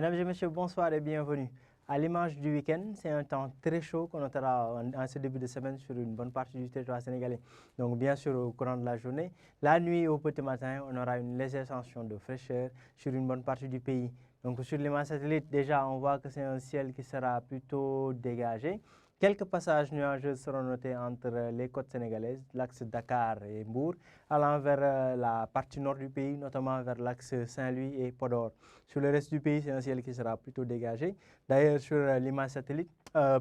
Mesdames et messieurs, bonsoir et bienvenue. À l'image du week-end, c'est un temps très chaud qu'on notera en ce début de semaine sur une bonne partie du territoire sénégalais. Donc bien sûr au courant de la journée. La nuit au petit matin, on aura une légère ascension de fraîcheur sur une bonne partie du pays. Donc sur l'image satellite, déjà on voit que c'est un ciel qui sera plutôt dégagé. Quelques passages nuageux seront notés entre les côtes sénégalaises, l'axe Dakar et Mbour, allant vers la partie nord du pays, notamment vers l'axe Saint-Louis et Podor. Sur le reste du pays, c'est un ciel qui sera plutôt dégagé. D'ailleurs, sur l'image satellite,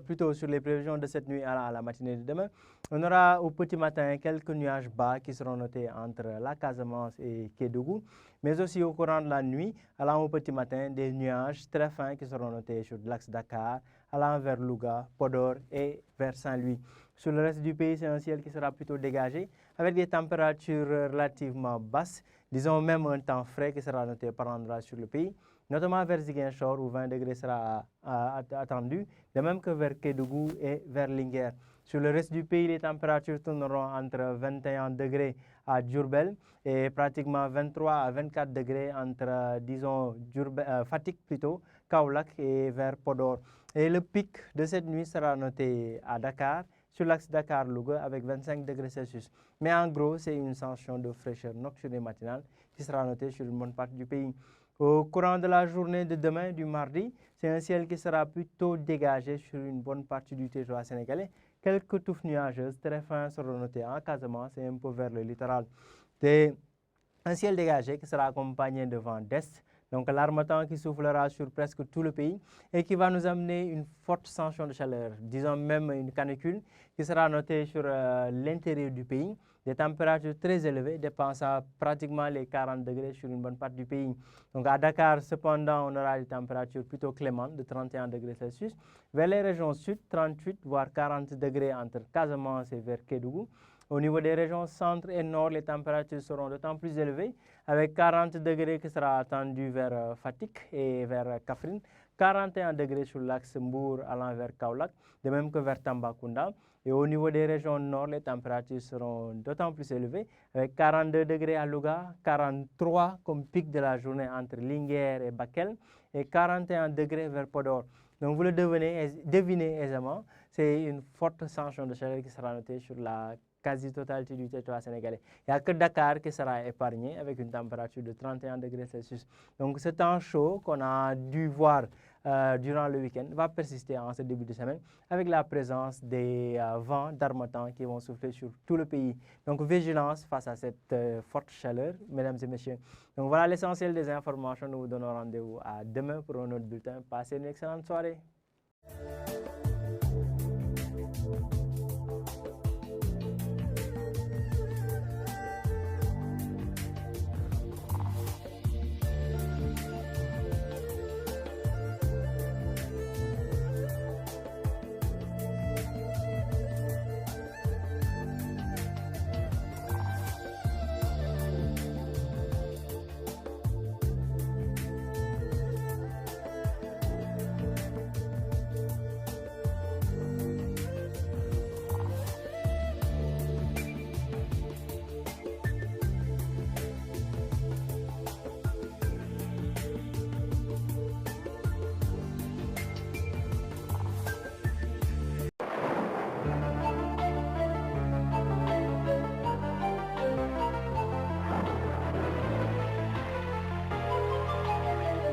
plutôt sur les prévisions de cette nuit à la matinée de demain, on aura au petit matin quelques nuages bas qui seront notés entre la Casamance et Kédougou, mais aussi au courant de la nuit, allant au petit matin, des nuages très fins qui seront notés sur l'axe Dakar, allant vers Louga, Podor et vers Saint-Louis. Sur le reste du pays, c'est un ciel qui sera plutôt dégagé, avec des températures relativement basses, disons même un temps frais qui sera noté par endroits sur le pays, notamment vers Ziguinchor où 20 degrés sera attendu, de même que vers Kédougou et vers Linguère. Sur le reste du pays, les températures tourneront entre 21 degrés à Diourbel et pratiquement 23 à 24 degrés entre, disons, Fatick plutôt, Kaolack et vers Podor. Et le pic de cette nuit sera noté à Dakar, sur l'axe Dakar-Louga avec 25 degrés Celsius. Mais en gros, c'est une sensation de fraîcheur nocturne et matinale qui sera notée sur une bonne partie du pays. Au courant de la journée de demain, du mardi, c'est un ciel qui sera plutôt dégagé sur une bonne partie du territoire sénégalais. Quelques touffes nuageuses très fins seront notées en Casamance et un peu vers le littoral. C'est un ciel dégagé qui sera accompagné de vent d'est, donc l'harmattan qui soufflera sur presque tout le pays et qui va nous amener une forte sensation de chaleur, disons même une canicule qui sera notée sur l'intérieur du pays, des températures très élevées dépassant pratiquement les 40 degrés sur une bonne partie du pays. Donc à Dakar, cependant, on aura des températures plutôt clémentes de 31 degrés Celsius. Vers les régions sud, 38 voire 40 degrés entre Casamance et vers Kédougou. Au niveau des régions centre et nord, les températures seront d'autant plus élevées, avec 40 degrés qui sera attendu vers Fatick et vers Kaffrine, 41 degrés sur l'axe Mbour allant vers Kaolack, de même que vers Tambacounda. Et au niveau des régions nord, les températures seront d'autant plus élevées, avec 42 degrés à Louga, 43 comme pic de la journée entre Linguère et Bakel, et 41 degrés vers Podor. Donc vous le devinez aisément, c'est une forte sensation de chaleur qui sera notée sur la quasi-totalité du territoire sénégalais. Il n'y a que Dakar qui sera épargné avec une température de 31 degrés Celsius. Donc ce temps chaud qu'on a dû voir durant le week-end va persister en ce début de semaine avec la présence des vents d'harmattan qui vont souffler sur tout le pays. Donc vigilance face à cette forte chaleur, mesdames et messieurs. Donc voilà l'essentiel des informations. Nous vous donnons rendez-vous à demain pour un autre bulletin. Passez une excellente soirée.